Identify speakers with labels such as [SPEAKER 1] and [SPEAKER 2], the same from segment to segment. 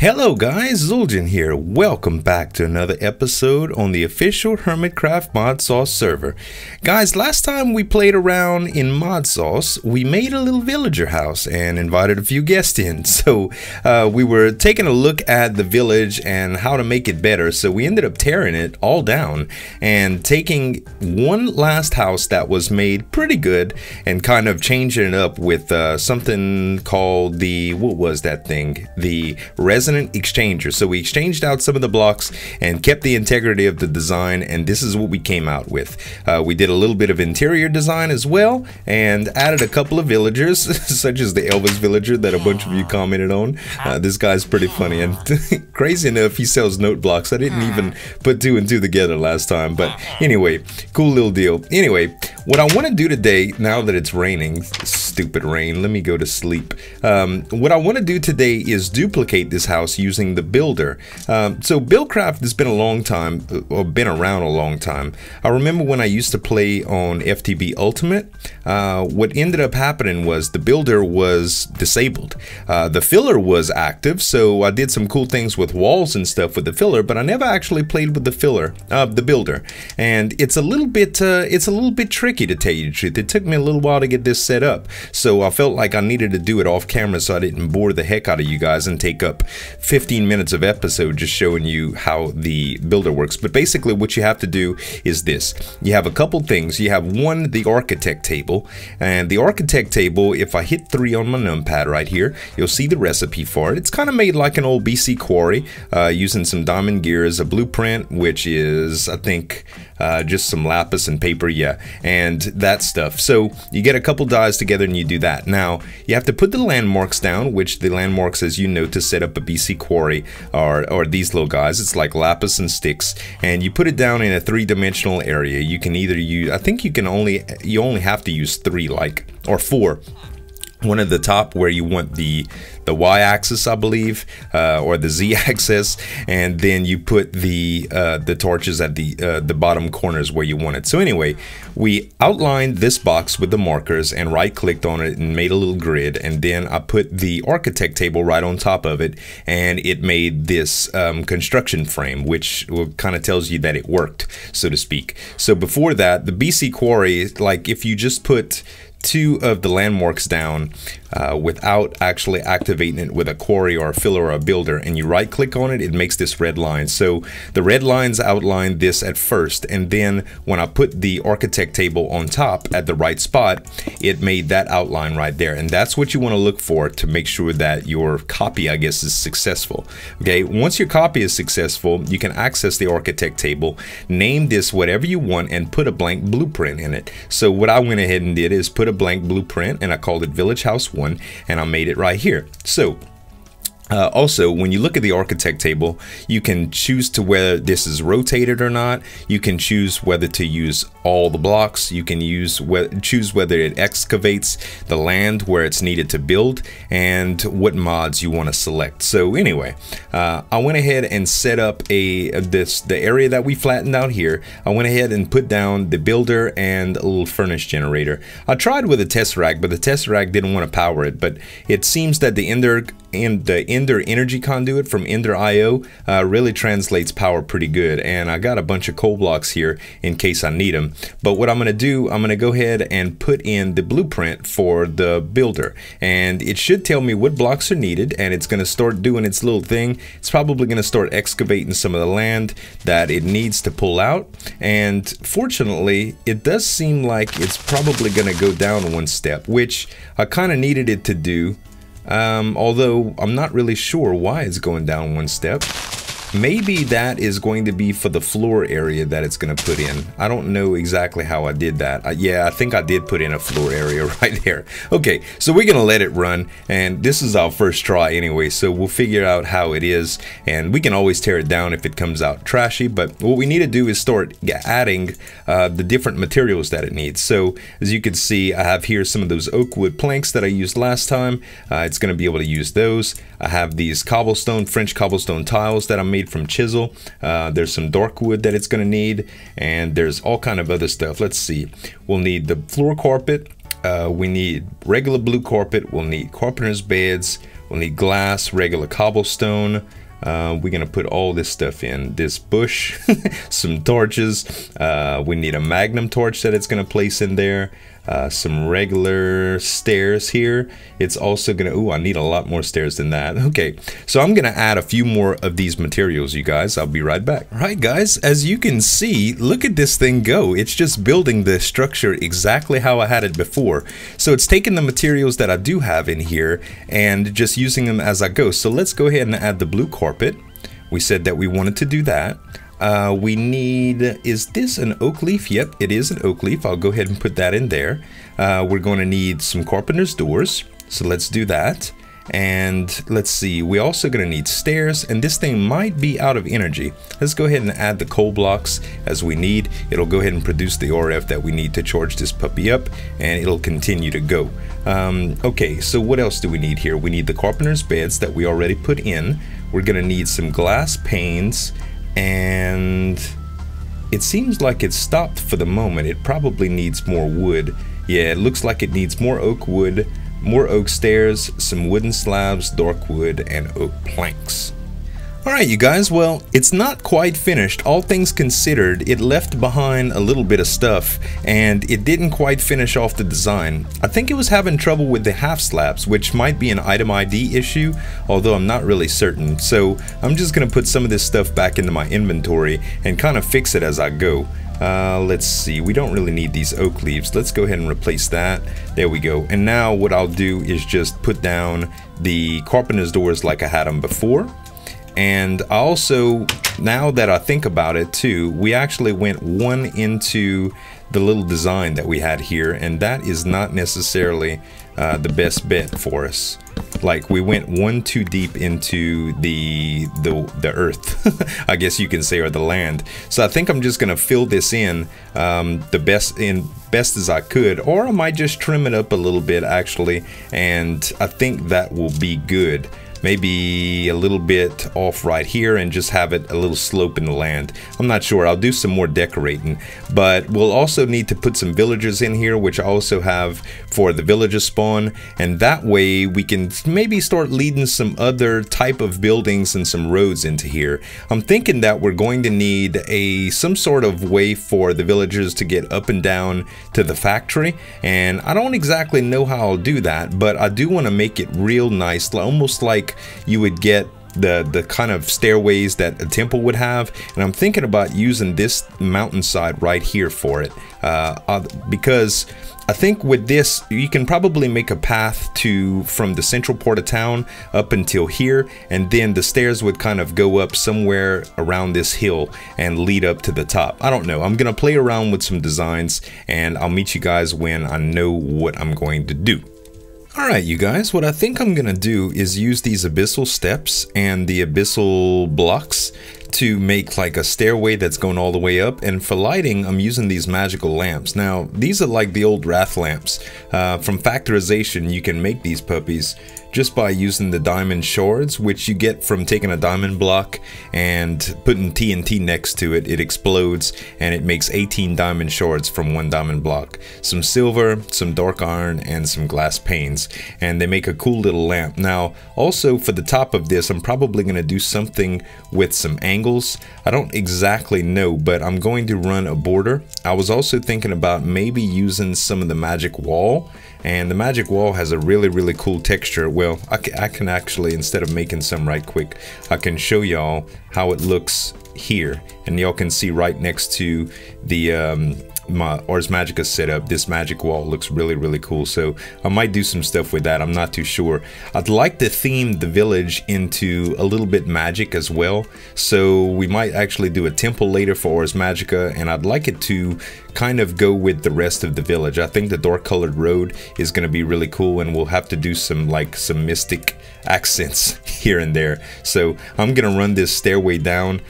[SPEAKER 1] Hello guys, Zueljin here. Welcome back to another episode on the official Hermitcraft ModSauce server. Guys, last time we played around in ModSauce, we made a little villager house and invited a few guests in. So we were taking a look at the village and how to make it better. So we ended up tearing it all down and taking one last house that was made pretty good and kind of changing it up with something called the, what was that thing? The resonant exchanger. So we exchanged out some of the blocks and kept the integrity of the design, and this is what we came out with. We did a little bit of interior design as well and added a couple of villagers such as the Elvis villager that a bunch of you commented on. This guy's pretty funny, and crazy enough, he sells note blocks. I didn't even put two and two together last time, but anyway, cool little deal. Anyway, what I want to do today, now that it's raining, stupid rain, let me go to sleep. What I want to do today is duplicate this house using the builder. So Buildcraft has been a long time, or been around a long time. I remember when I used to play on FTB Ultimate, what ended up happening was the builder was disabled. The filler was active, so I did some cool things with walls and stuff with the filler, but I never actually played with the filler, the builder. And it's a little bit tricky, to tell you the truth. It took me a little while to get this set up, so I felt like I needed to do it off camera so I didn't bore the heck out of you guys and take up 15 minutes of episode just showing you how the builder works. But basically what you have to do is this. You have a couple things. You have one, the architect table, and the architect table, if I hit 3 on my numpad right here, you'll see the recipe for it. It's kind of made like an old BC quarry, using some diamond gears, a blueprint, which is, I think, just some lapis and paper, yeah, and that stuff. So you get a couple dies together and you do that. Now you have to put the landmarks down, which the landmarks, as you know, to set up a BC quarry are these little guys. It's like lapis and sticks, and you put it down in a 3-dimensional area. You can either use, I think you only have to use 3, like, or 4. One at the top where you want the y-axis, I believe, or the z-axis, and then you put the torches at the bottom corners where you want it. So anyway, we outlined this box with the markers and right-clicked on it and made a little grid, and then I put the architect table right on top of it, and it made this construction frame, which kind of tells you that it worked, so to speak. So before that, the BC quarry, like if you just put 2 of the landmarks down without actually activating it with a quarry or a filler or a builder, and you right click on it, it makes this red line. So the red lines outline this at first, and then when I put the architect table on top at the right spot, it made that outline right there. And that's what you want to look for to make sure that your copy, I guess, is successful. Okay, once your copy is successful, you can access the architect table, name this whatever you want, and put a blank blueprint in it. So what I went ahead and did is put a blank blueprint, and I called it Village House 1, and I made it right here. So also, when you look at the architect table, you can choose to whether this is rotated or not. You can choose whether to use all the blocks. You can choose whether it excavates the land where it's needed to build, and what mods you want to select. So anyway, I went ahead and set up the area that we flattened out here. I went ahead and put down the builder and a little furnace generator. I tried with a tesseract, but the tesseract didn't want to power it. But it seems that the Ender energy conduit from Ender IO really translates power pretty good, and I got a bunch of coal blocks here in case I need them. But what I'm going to do, I'm going to go ahead and put in the blueprint for the builder, and it should tell me what blocks are needed, and it's going to start doing its little thing. It's probably going to start excavating some of the land that it needs to pull out, and fortunately it does seem like it's probably going to go down 1 step, which I kind of needed it to do. Although I'm not really sure why it's going down 1 step. Maybe that is going to be for the floor area that it's going to put in. I don't know exactly how I did that. Yeah, I think I did put in a floor area right there. Okay, so we're going to let it run, and this is our first try anyway, so we'll figure out how it is, and we can always tear it down if it comes out trashy. But what we need to do is start adding the different materials that it needs. So as you can see, I have here some of those oak wood planks that I used last time. It's going to be able to use those. I have these cobblestone, French cobblestone tiles that I made from chisel. There's some dark wood that it's going to need, and there's all kind of other stuff. Let's see, we'll need the floor carpet, we need regular blue carpet, we'll need carpenter's beds, We'll need glass, regular cobblestone. We're gonna put all this stuff in this bush, some torches. We need a magnum torch that it's gonna place in there. Some regular stairs here. It's also gonna, ooh, I need a lot more stairs than that. Okay, so I'm gonna add a few more of these materials, you guys. I'll be right back. All right, guys, as you can see, look at this thing go. It's just building the structure exactly how I had it before. So it's taking the materials that I do have in here and just using them as I go. So let's go ahead and add the blue carpet. We said that we wanted to do that. We need, is this an oak leaf? Yep, it is an oak leaf. I'll go ahead and put that in there. We're going to need some carpenter's doors. So let's do that. And let's see, we're also going to need stairs, and this thing might be out of energy. Let's go ahead and add the coal blocks as we need. It'll go ahead and produce the RF that we need to charge this puppy up, and it'll continue to go. Okay, so what else do we need here? We need the carpenter's beds that we already put in. We're going to need some glass panes, and it seems like it's stopped for the moment. It probably needs more wood. Yeah, it looks like it needs more oak wood, more oak stairs, some wooden slabs, dark wood, and oak planks. Alright, you guys, well, it's not quite finished. All things considered, it left behind a little bit of stuff, and it didn't quite finish off the design. I think it was having trouble with the half slabs, which might be an item ID issue, although I'm not really certain. So I'm just going to put some of this stuff back into my inventory and kind of fix it as I go. Let's see, we don't really need these oak leaves. Let's go ahead and replace that. There we go. And now what I'll do is just put down the carpenter's doors like I had them before. And also, now that I think about it too, we actually went one into the little design that we had here, and that is not necessarily the best bet for us. Like, we went one too deep into the earth, I guess you can say, or the land. So I think I'm just gonna fill this in the best as I could, or I might just trim it up a little bit actually, and I think that will be good. Maybe a little bit off right here and just have it a little slope in the land. I'm not sure. I'll do some more decorating, but we'll also need to put some villagers in here, which I also have for the villager spawn, and that way we can maybe start leading some other type of buildings and some roads into here. I'm thinking that we're going to need some sort of way for the villagers to get up and down to the factory, and I don't exactly know how I'll do that, but I do want to make it real nice, almost like you would get the kind of stairways that a temple would have. And I'm thinking about using this mountainside right here for it, because I think with this you can probably make a path from the central part of town up until here, and then the stairs would kind of go up somewhere around this hill and lead up to the top. I don't know. I'm gonna play around with some designs, and I'll meet you guys when I know what I'm going to do. Alright, you guys, what I think I'm gonna do is use these abyssal steps and the abyssal blocks to make like a stairway that's going all the way up, and for lighting I'm using these magical lamps. Now these are like the old wrath lamps. From factorization you can make these puppies just by using the diamond shards, which you get from taking a diamond block and putting TNT next to it. It explodes and it makes 18 diamond shards from one diamond block. Some silver, some dark iron, and some glass panes, and they make a cool little lamp. Now also for the top of this I'm probably going to do something with some angles. I don't exactly know, but I'm going to run a border. I was also thinking about maybe using some of the magic wall, and the magic wall has a really cool texture. Well, I can actually, instead of making some right quick, I can show y'all how it looks here, and y'all can see right next to the my Ars Magica setup, this magic wall looks really cool. So I might do some stuff with that. I'm not too sure. I'd like to theme the village into a little bit magic as well, so we might actually do a temple later for Ars Magica, and I'd like it to kind of go with the rest of the village. I think the dark colored road is going to be really cool, and we'll have to do some mystic accents here and there. So I'm gonna run this stairway down,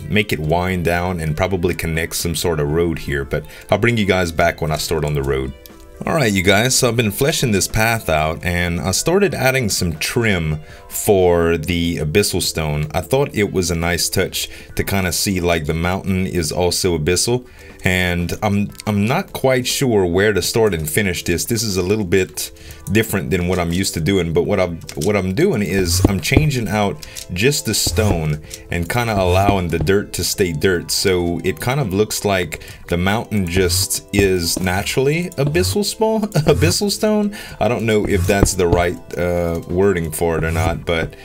[SPEAKER 1] make it wind down, and probably connect some sort of road here, but I'll bring you guys back when I start on the road. Alright you guys, so I've been fleshing this path out and I started adding some trim for the Abyssal stone. I thought it was a nice touch to kind of see like the mountain is also Abyssal, and I'm not quite sure where to start and finish this. This is a little bit different than what I'm used to doing, but what I'm doing is I'm changing out just the stone and kind of allowing the dirt to stay dirt, so it kind of looks like the mountain just is naturally Abyssal stone. I don't know if that's the right wording for it or not, but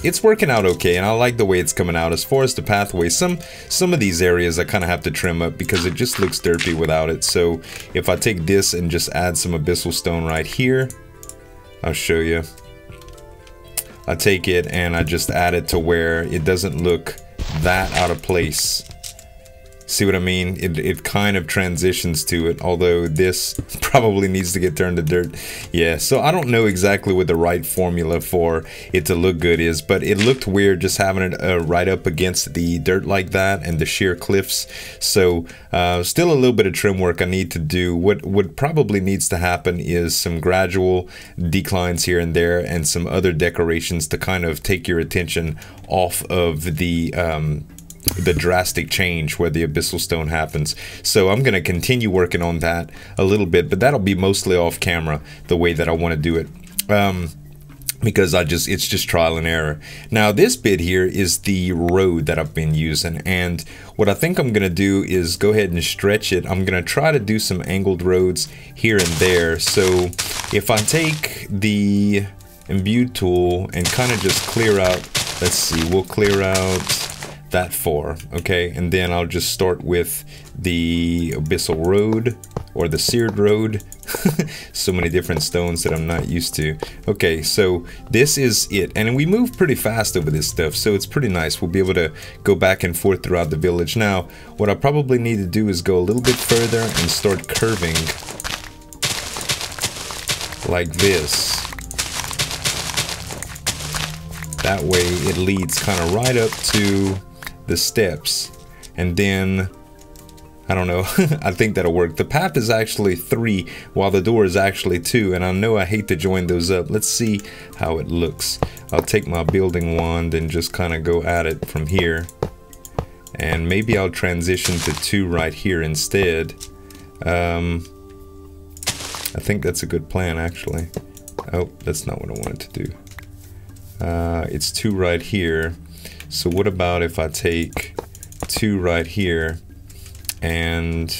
[SPEAKER 1] it's working out okay, and I like the way it's coming out. As far as the pathway, some of these areas I kind of have to trim up because it just looks dirty without it. So if I take this and just add some Abyssal stone right here, I'll show you. I take it and I just add it to where it doesn't look that out of place. See what I mean? It kind of transitions to it, although this probably needs to get turned to dirt. Yeah, so I don't know exactly what the right formula for it to look good is, but it looked weird just having it right up against the dirt like that and the sheer cliffs. So still a little bit of trim work I need to do. What probably needs to happen is some gradual declines here and there and some other decorations to kind of take your attention off of the drastic change where the Abyssal stone happens. So I'm going to continue working on that a little bit, but that'll be mostly off camera the way that I want to do it, because it's just trial and error. Now this bit here is the road that I've been using, and what I think I'm going to do is go ahead and stretch it. I'm going to try to do some angled roads here and there. So if I take the imbued tool and kind of just clear out, let's see, we'll clear out that far, okay, and then I'll just start with the Abyssal road or the seared road. So many different stones that I'm not used to. Okay, so this is it, and we move pretty fast over this stuff, so it's pretty nice. We'll be able to go back and forth throughout the village. Now what I probably need to do is go a little bit further and start curving like this. That way it leads kind of right up to the steps, and then I don't know. I think that'll work. The path is actually 3 while the door is actually 2, and I know I hate to join those up. Let's see how it looks. I'll take my building wand and just kind of go at it from here, and maybe I'll transition to 2 right here instead. I think that's a good plan actually. Oh, that's not what I wanted to do. It's 2 right here. So what about if I take 2 right here and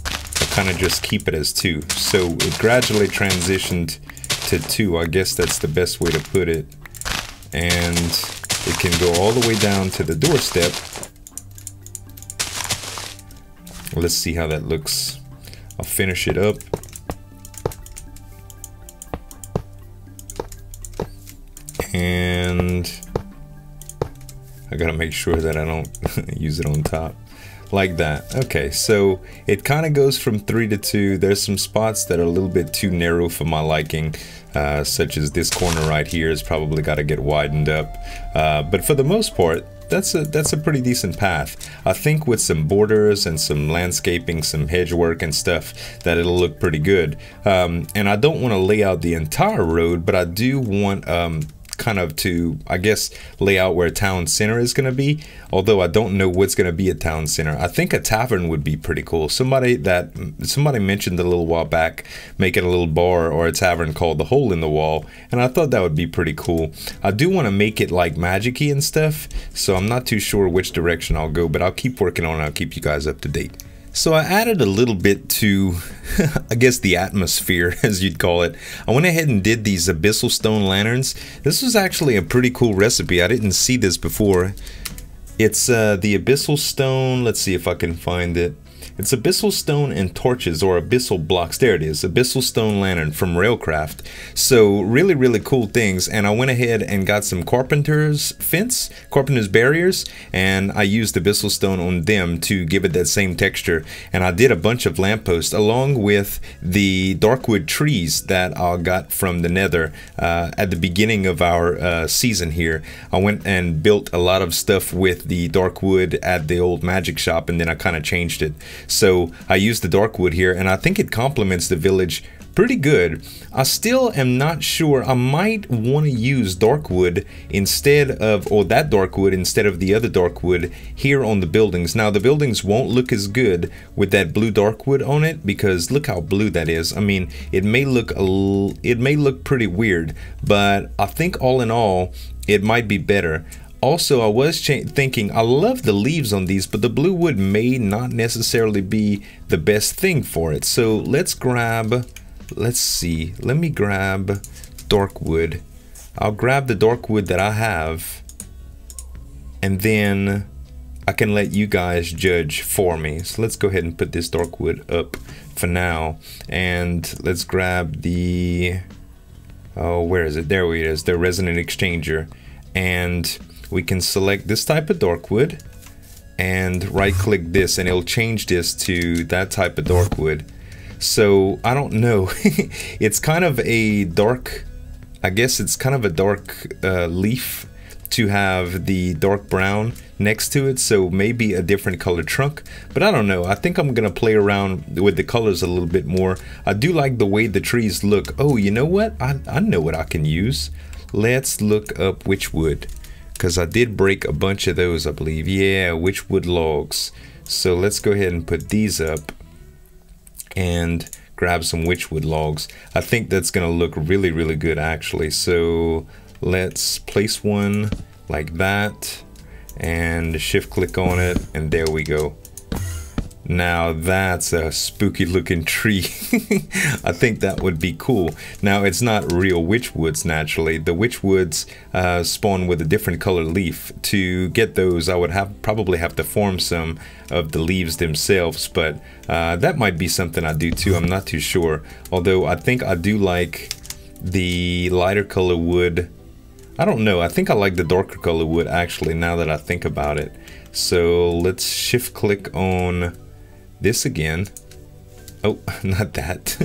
[SPEAKER 1] I kind of just keep it as 2. So it gradually transitioned to 2. I guess that's the best way to put it. And it can go all the way down to the doorstep. Let's see how that looks. I'll finish it up. And I gotta make sure that I don't use it on top like that. Okay, so it kind of goes from 3 to 2. There's some spots that are a little bit too narrow for my liking, such as this corner right here has probably got to get widened up. But for the most part, that's a pretty decent path. I think with some borders and some landscaping, some hedge work and stuff, that it'll look pretty good. And I don't want to lay out the entire road, but I do want kind of to, I guess, lay out where town center is going to be, although I don't know what's going to be a town center. I think a tavern would be pretty cool. Somebody mentioned a little while back making a little bar or a tavern called the Hole in the Wall, and I thought that would be pretty cool. I do want to make it like magic-y and stuff, so I'm not too sure which direction I'll go, but I'll keep working on it. I'll keep you guys up to date. So I added a little bit to, I guess, the atmosphere, as you'd call it. I went ahead and did these Abyssal stone lanterns. This was actually a pretty cool recipe. I didn't see this before. It's the Abyssal stone. Let's see if I can find it. It's Abyssal stone and torches, or Abyssal blocks. There it is, Abyssal stone lantern from Railcraft. So really, really cool things. And I went ahead and got some carpenter's barriers, and I used Abyssal stone on them to give it that same texture. And I did a bunch of lampposts along with the darkwood trees that I got from the Nether at the beginning of our season here. I went and built a lot of stuff with the darkwood at the old magic shop, and then I kind of changed it. So I used the dark wood here, and I think it complements the village pretty good. I still am not sure. I might want to use dark wood instead of, or that dark wood instead of the other dark wood here on the buildings. Now the buildings won't look as good with that blue dark wood on it, because look how blue that is. I mean, it may look pretty weird, but I think all in all it might be better. Also, I was thinking, I love the leaves on these, but the blue wood may not necessarily be the best thing for it. So let's grab, let's see, let me grab dark wood. I'll grab the dark wood that I have, and then I can let you guys judge for me. So let's go ahead and put this dark wood up for now. And let's grab the, oh, where is it? There it is, the resonant exchanger. And we can select this type of dark wood and right click this, and it'll change this to that type of dark wood. So I don't know. It's kind of a dark, I guess it's kind of a dark leaf to have the dark brown next to it, so maybe a different color trunk, but I don't know. I think I'm gonna play around with the colors a little bit more. I do like the way the trees look. Oh, you know what? I know what I can use. Let's look up witchwood, because I did break a bunch of those, I believe. Yeah, witchwood logs. So let's go ahead and put these up and grab some witchwood logs. I think that's gonna look really, really good actually. So let's place one like that and shift click on it, and there we go. Now that's a spooky looking tree. I think that would be cool. Now it's not real witchwoods naturally. The witchwoods spawn with a different color leaf. To get those I would probably have to form some of the leaves themselves, but that might be something I do too. I'm not too sure. Although I think I do like the lighter color wood. I don't know, I think I like the darker color wood actually, now that I think about it. So let's shift click on this again. Oh, not that.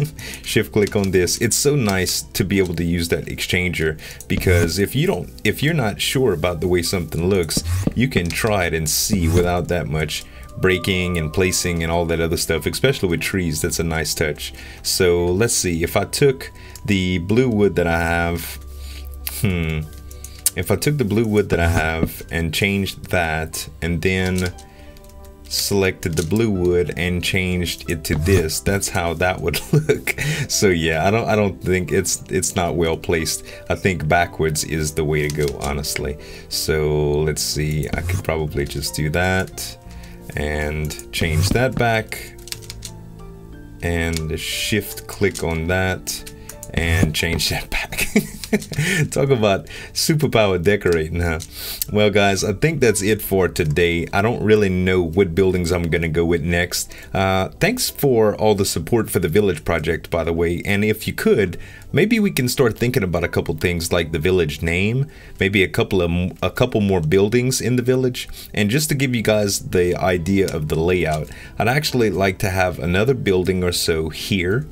[SPEAKER 1] Shift click on this. It's so nice to be able to use that exchanger, because if you're not sure about the way something looks, you can try it and see without that much breaking and placing and all that other stuff, especially with trees. That's a nice touch. So let's see, if I took the blue wood that I have, if I took the blue wood that I have and changed that, and then selected the blue wood and changed it to this, that's how that would look. So yeah, I don't think it's not well placed. I think backwards is the way to go, honestly. So let's see, I could probably just do that and change that back and shift click on that and change that back. Talk about superpower decorating, huh? Well guys, I think that's it for today. I don't really know what buildings I'm gonna go with next. Thanks for all the support for the village project, by the way, and if you could, maybe we can start thinking about a couple things like the village name, maybe a couple more buildings in the village. And just to give you guys the idea of the layout, I'd actually like to have another building or so here.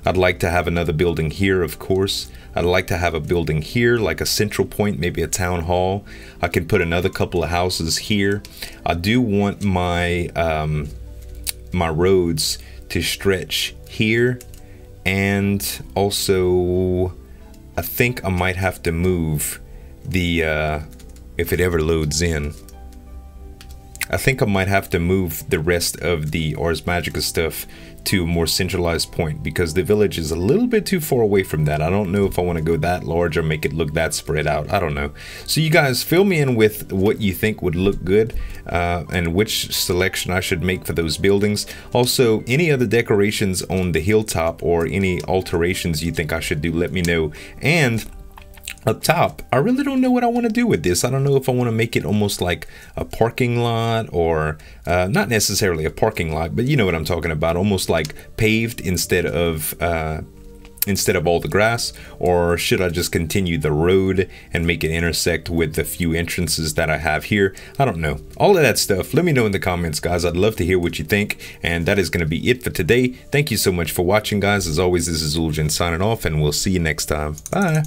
[SPEAKER 1] I'd like to have another building here, of course. I'd like to have a building here, like a central point, maybe a town hall. I can put another couple of houses here. I do want my my roads to stretch here, and also I think I might have to move the if it ever loads in, I think I might have to move the rest of the Ars Magica stuff to a more centralized point, because the village is a little bit too far away from that. I don't know if I want to go that large or make it look that spread out. I don't know. So you guys fill me in with what you think would look good and which selection I should make for those buildings. Also, any other decorations on the hilltop or any alterations you think I should do, let me know. And up top, I really don't know what I want to do with this. I don't know if I want to make it almost like a parking lot, or not necessarily a parking lot, but you know what I'm talking about, almost like paved instead of all the grass. Or should I just continue the road and make it intersect with the few entrances that I have here? I don't know. All of that stuff, let me know in the comments, guys. I'd love to hear what you think. And that is going to be it for today. Thank you so much for watching, guys. As always, this is Zueljin signing off, and we'll see you next time. Bye.